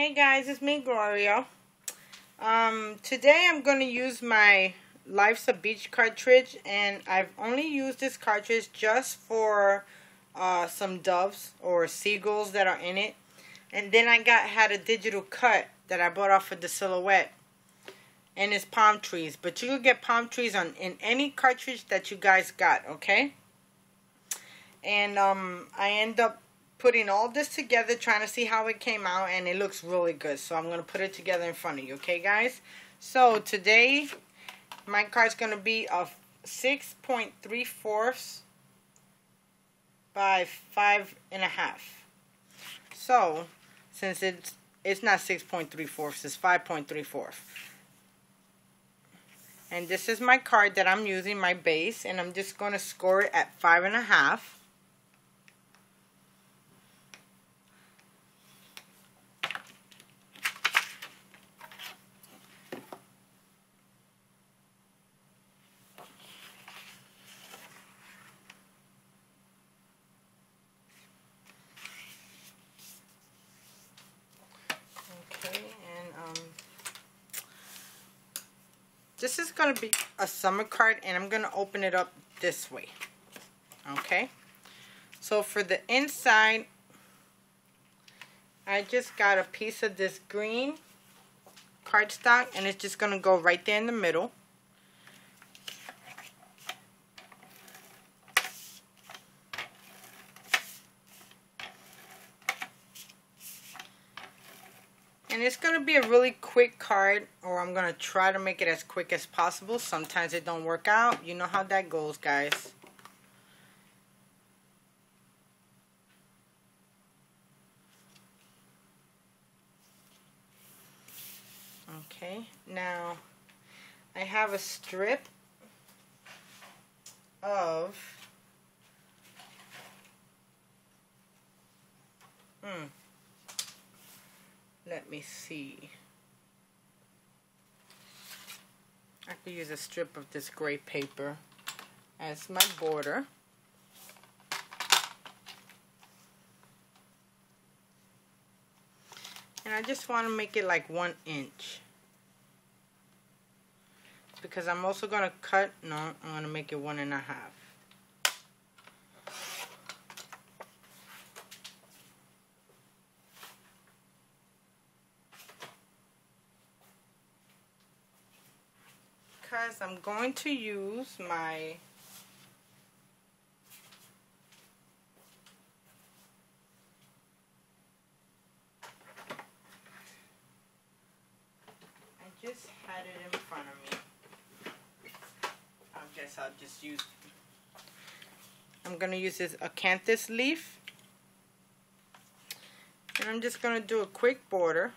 Hey guys, it's me, Gloria. Today I'm going to use my Life's a Beach cartridge, and I've only used this cartridge just for some doves or seagulls that are in it. And then I had a digital cut that I bought off of the Silhouette, and it's palm trees. But you can get palm trees in any cartridge that you guys got, okay? And I end up putting all this together, trying to see how it came out, and it looks really good. So I'm going to put it together in front of you, okay guys? So today my card's going to be a 6.3/4 by 5.5. So since it's not 6.3/4, it's 5.3/4. And this is my card that I'm using, my base, and I'm just going to score it at 5.5. This is going to be a summer card, and I'm going to open it up this way. Okay? So for the inside, I just got a piece of this green cardstock, and it's just going to go right there in the middle. And it's going to be a really quick card, or I'm going to try to make it as quick as possible. Sometimes it don't work out. You know how that goes, guys. Okay, now I have a strip of let me see. I could use a strip of this gray paper as my border. And I just want to make it like 1 inch. Because I'm also going to cut, no, I'm going to make it 1.5. Because I'm going to use my I just had it in front of me. I guess I'll just use, I'm going to use this acanthus leaf, and I'm just going to do a quick border.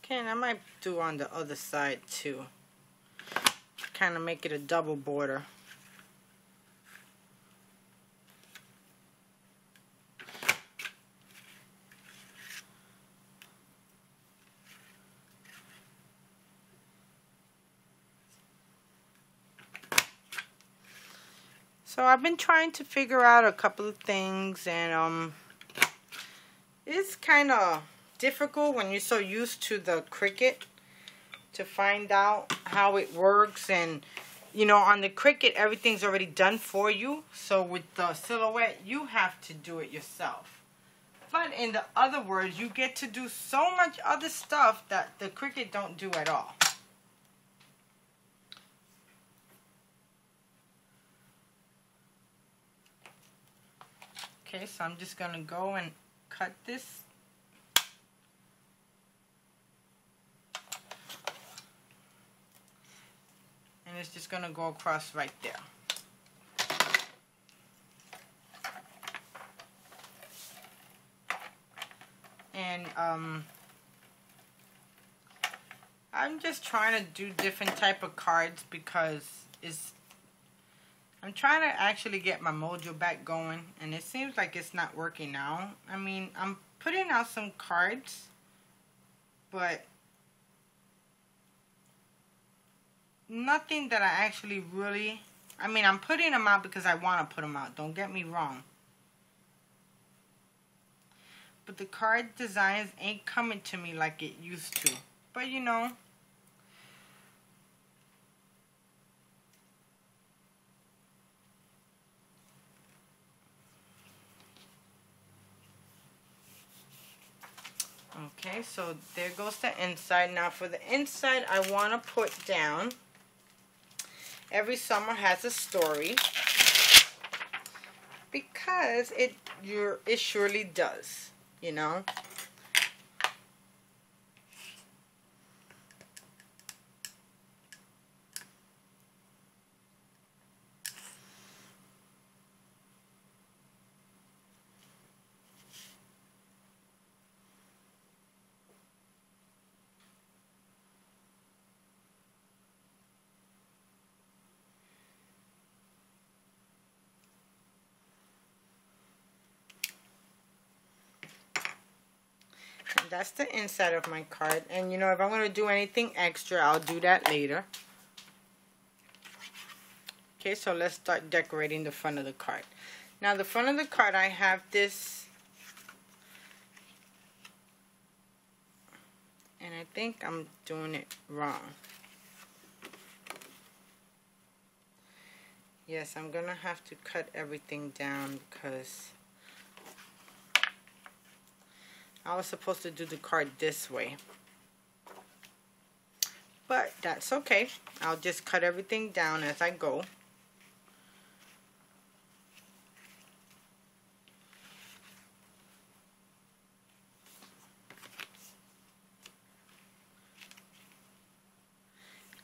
Okay, and I might do on the other side too. Kind of make it a double border. So I've been trying to figure out a couple of things, and it's kind of difficult when you're so used to the Cricut to find out how it works. And you know, on the Cricut everything's already done for you, so with the Silhouette you have to do it yourself. But in the other words, you get to do so much other stuff that the Cricut don't do at all. Okay, so I'm just gonna go and cut this. And it's just going to go across right there. And I'm just trying to do different type of cards because I'm trying to actually get my mojo back going, and it seems like it's not working now. I mean, I'm putting out some cards, but nothing that I actually really... I mean, I'm putting them out because I want to put them out. Don't get me wrong. But the card designs ain't coming to me like it used to. But, you know... Okay, so there goes the inside. Now for the inside, I want to put down, every summer has a story, because it surely does, you know. That's the inside of my card. And you know, if I'm going to do anything extra, I'll do that later. Okay, so let's start decorating the front of the card. Now the front of the card, I have this, and I think I'm doing it wrong. Yes, I'm going to have to cut everything down because I was supposed to do the card this way. But that's okay. I'll just cut everything down as I go.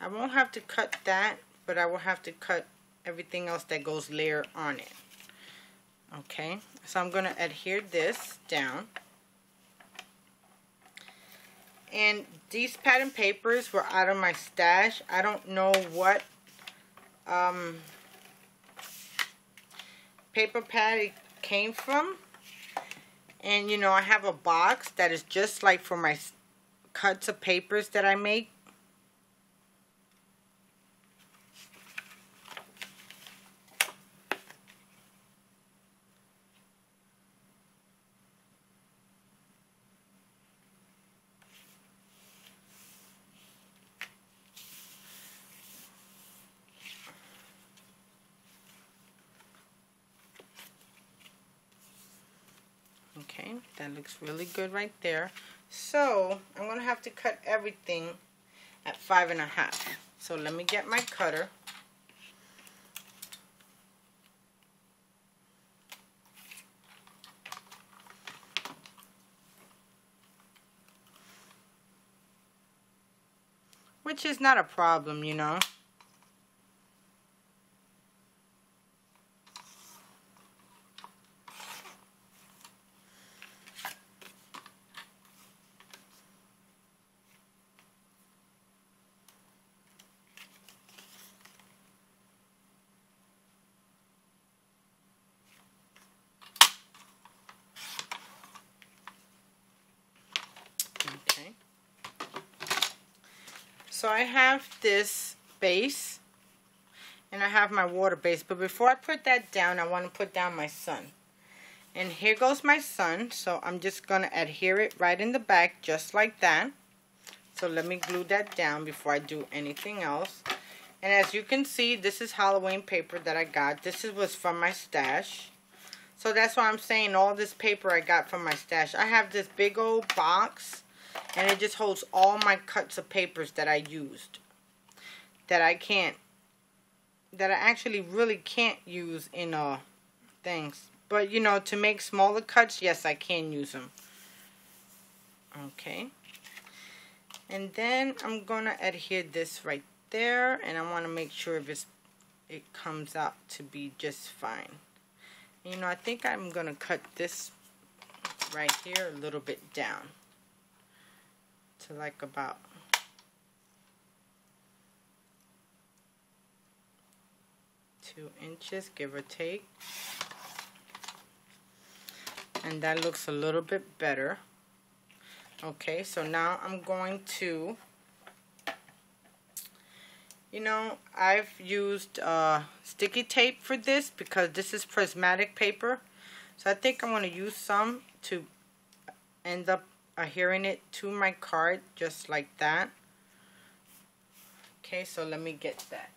I won't have to cut that, but I will have to cut everything else that goes layer on it. Okay, so I'm going to adhere this down. And these pattern papers were out of my stash. I don't know what paper pad it came from. And you know, I have a box that is just like for my cuts of papers that I make. Okay, that looks really good right there. So I'm going to have to cut everything at 5.5. So let me get my cutter. Which is not a problem, you know. So I have this base, and I have my water base. But before I put that down, I want to put down my sun. And here goes my sun. So I'm just going to adhere it right in the back, just like that. So let me glue that down before I do anything else. And as you can see, this is Halloween paper that I got. This was from my stash. So that's why I'm saying all this paper I got from my stash. I have this big old box, and it just holds all my cuts of papers that I used. That I actually really can't use in things. But, you know, to make smaller cuts, yes, I can use them. Okay. And then I'm going to adhere this right there. And I want to make sure it comes out to be just fine. You know, I think I'm going to cut this right here a little bit down. to like about 2 inches, give or take. And that looks a little bit better. Okay, so now I'm going to, you know, I've used sticky tape for this because this is prismatic paper. So I think I'm going to use some to end up adhering it to my card just like that. Okay, so let me get that.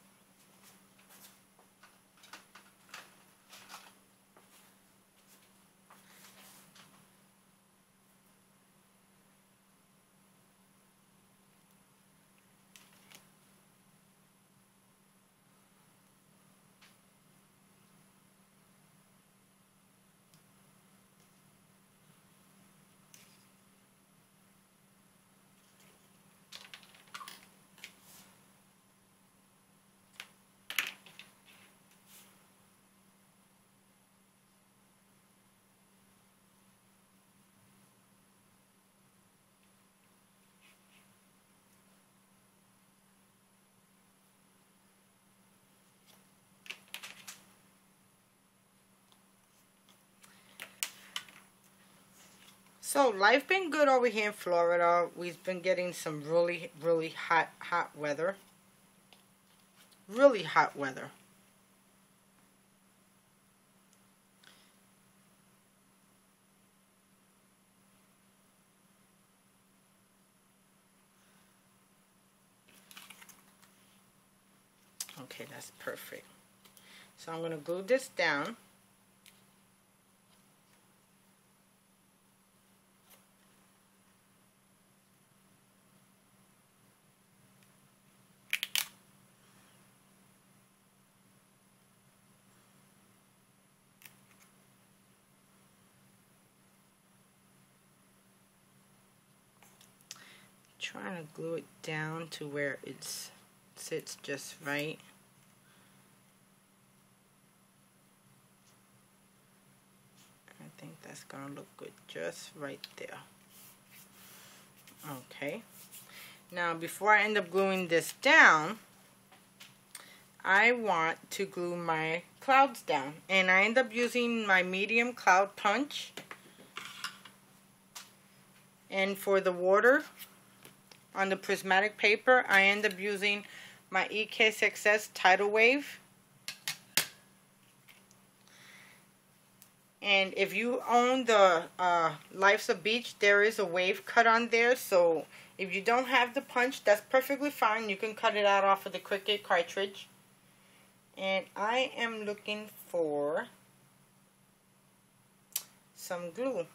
So life been good over here in Florida. We've been getting some really hot weather. Really hot weather. Okay, that's perfect. So I'm going to glue this down. Trying to glue it down to where it sits just right. I think that's gonna look good just right there. Okay, now before I end up gluing this down, I want to glue my clouds down, and I end up using my medium cloud punch. And for the water on the prismatic paper, I end up using my EK6S Tidal Wave. And if you own the Life's a Beach, there is a wave cut on there. So if you don't have the punch, that's perfectly fine. You can cut it out off of the Cricut cartridge. And I am looking for some glue.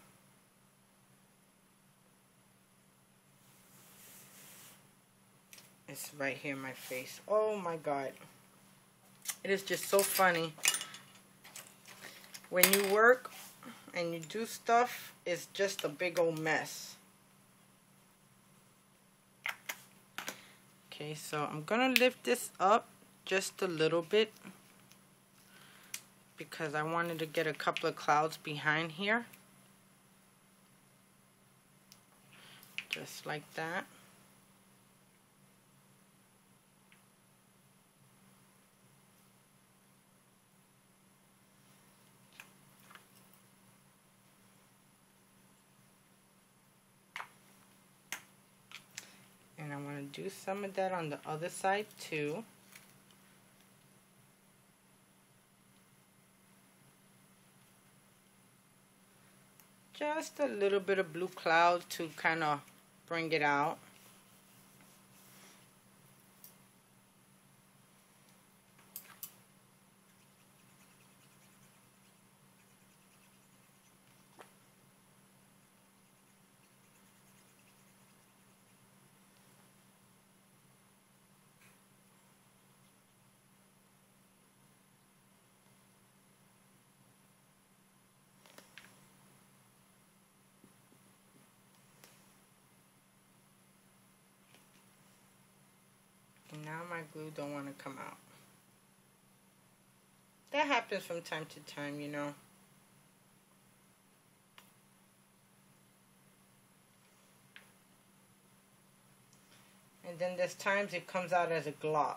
It's right here in my face. Oh my God. It is just so funny. When you work and you do stuff, it's just a big old mess. Okay, so I'm gonna lift this up just a little bit because I wanted to get a couple of clouds behind here. Just like that. And I want to do some of that on the other side too. Just a little bit of blue cloud to kind of bring it out. Now my glue don't want to come out. That happens from time to time, you know. And then there's times it comes out as a glob.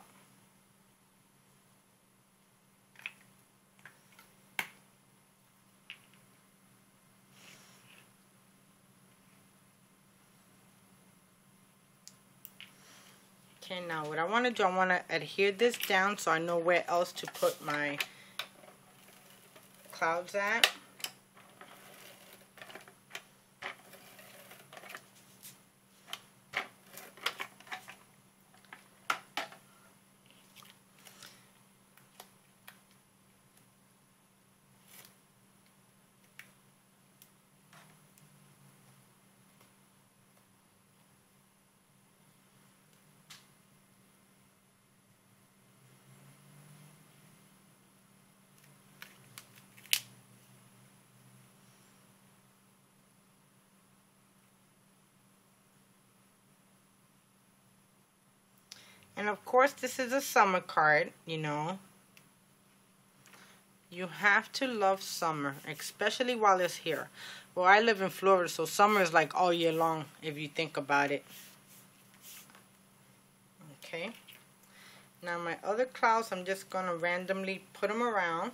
Okay, now what I want to do, I want to adhere this down so I know where else to put my clouds at. And of course, this is a summer card, you know. You have to love summer, especially while it's here. Well, I live in Florida, so summer is like all year long if you think about it. Okay. Now my other clouds, I'm just going to randomly put them around.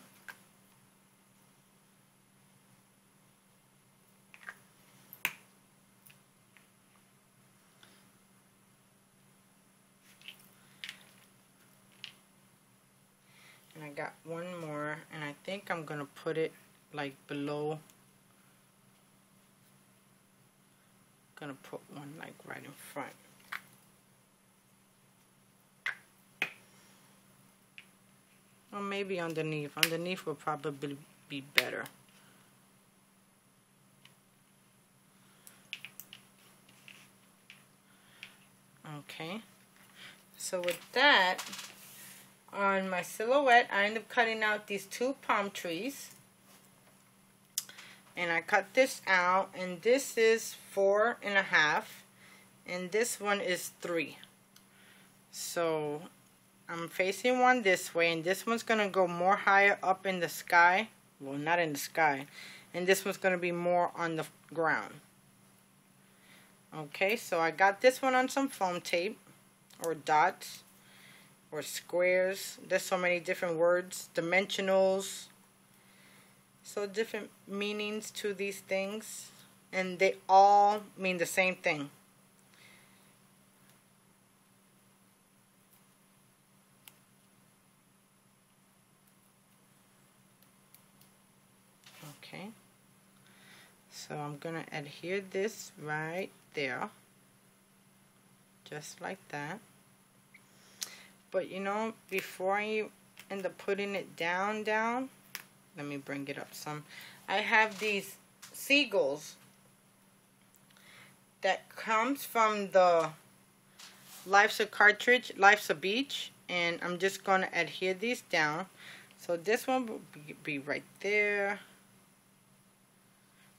And I got one more, and I think I'm going to put it like below. I'm going to put one like right in front. Or maybe underneath. Underneath will probably be better. Okay. So with that, on my silhouette, I end up cutting out these two palm trees. And I cut this out, and this is 4.5, and this one is 3. So I'm facing one this way, and this one's going to go more higher up in the sky. Well, not in the sky. And this one's going to be more on the ground. Okay, so I got this one on some foam tape, or dots, or squares. There's so many different words, dimensionals. So different meanings to these things, and they all mean the same thing. Okay, so I'm gonna adhere this right there, just like that. But you know, before I end up putting it down, let me bring it up some. I have these seagulls that comes from the Life's a Cartridge, Life's a Beach, and I'm just going to adhere these down. So this one will be right there.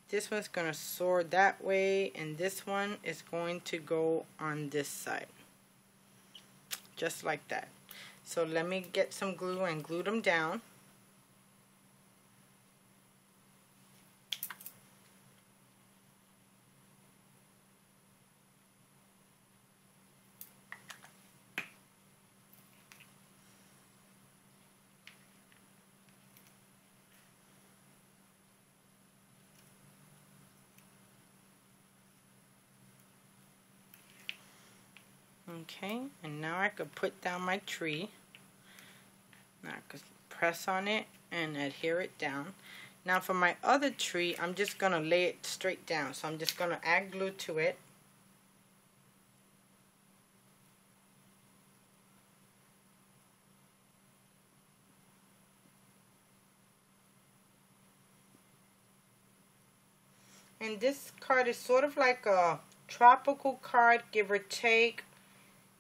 This one's going to soar that way, and this one is going to go on this side. Just like that. So let me get some glue and glue them down. Okay, and now I could put down my tree. Now I could press on it and adhere it down. Now for my other tree, I'm just going to lay it straight down. So I'm just going to add glue to it. And this card is sort of like a tropical card, give or take.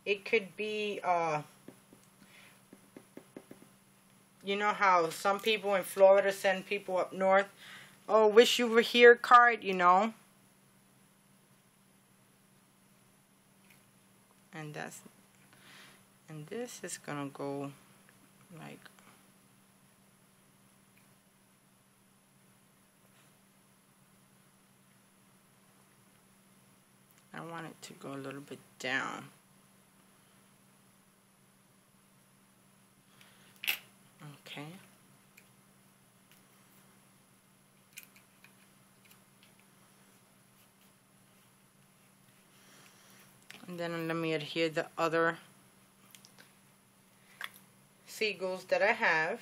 It could be, you know how some people in Florida send people up north, oh, wish you were here card, you know. And this is gonna go like, I want it to go a little bit down. Okay. And then let me adhere the other seagulls that I have.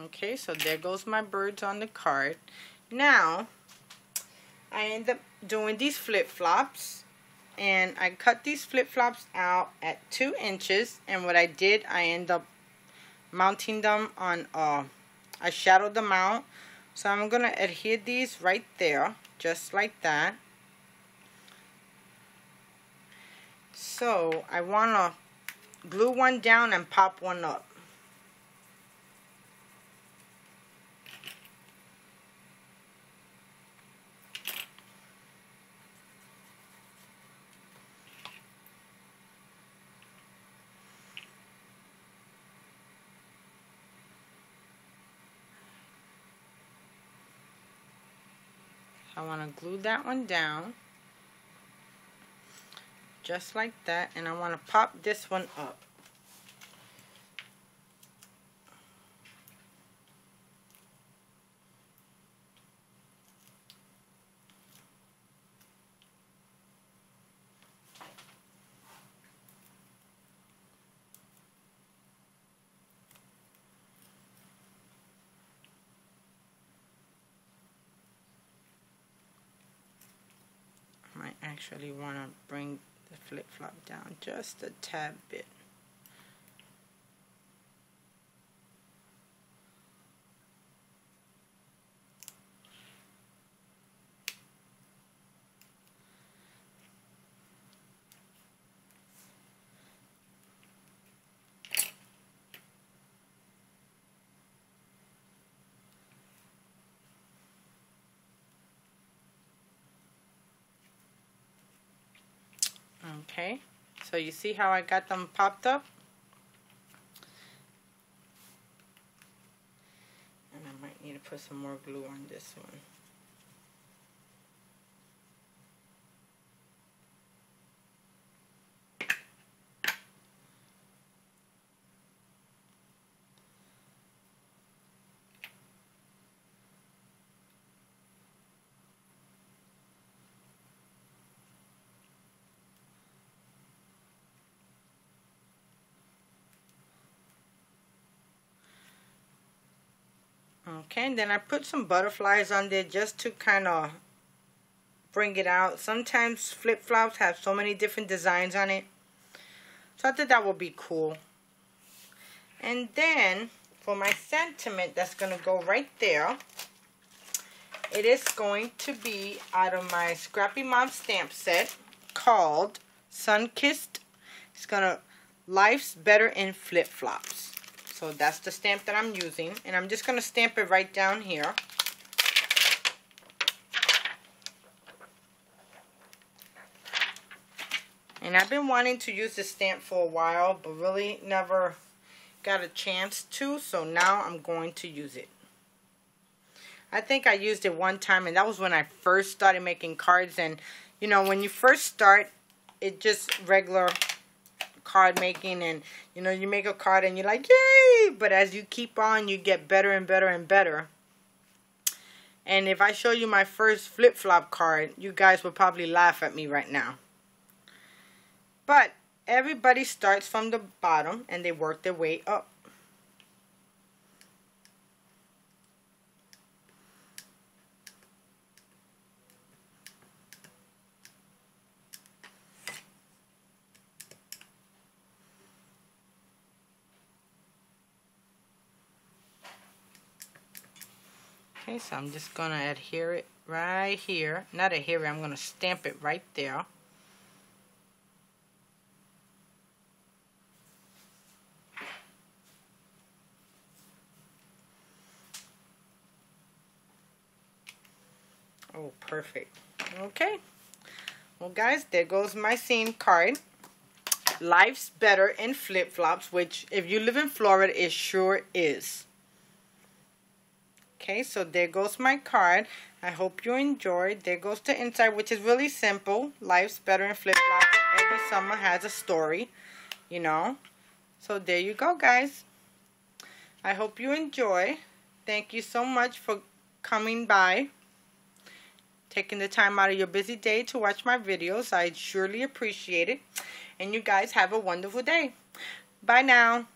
Okay, so there goes my birds on the card. Now, I end up doing these flip-flops. And I cut these flip-flops out at 2 inches. And what I did, I end up mounting them on, I shadowed them out. So I'm going to adhere these right there, just like that. So I want to glue one down and pop one up. I want to glue that one down, just like that, and I want to pop this one up. I actually want to bring the flip-flop down just a tad bit. Okay, so you see how I got them popped up? And I might need to put some more glue on this one. Okay, and then I put some butterflies on there just to kind of bring it out. Sometimes flip-flops have so many different designs on it. So I thought that would be cool. And then for my sentiment that's going to go right there, it is going to be out of my Scrappy Mom stamp set called Sunkissed. It's going to Life's Better in Flip-Flops. So that's the stamp that I'm using. And I'm just going to stamp it right down here. And I've been wanting to use this stamp for a while, but really never got a chance to. So now I'm going to use it. I think I used it one time, and that was when I first started making cards. And, you know, when you first start, it just regular card making, and you know, you make a card and you're like, yay, but as you keep on, you get better and better and better. And if I show you my first flip-flop card, you guys will probably laugh at me right now. But everybody starts from the bottom and they work their way up. Okay, so I'm just going to adhere it right here. Not adhere it, I'm going to stamp it right there. Oh, perfect. Okay. Well, guys, there goes my scene card. Life's better in flip-flops, which if you live in Florida, it sure is. Okay, so there goes my card. I hope you enjoyed. There goes the inside, which is really simple. Life's better in flip-flops. Every summer has a story, you know. So there you go, guys. I hope you enjoy. Thank you so much for coming by, taking the time out of your busy day to watch my videos. I surely appreciate it. And you guys have a wonderful day. Bye now.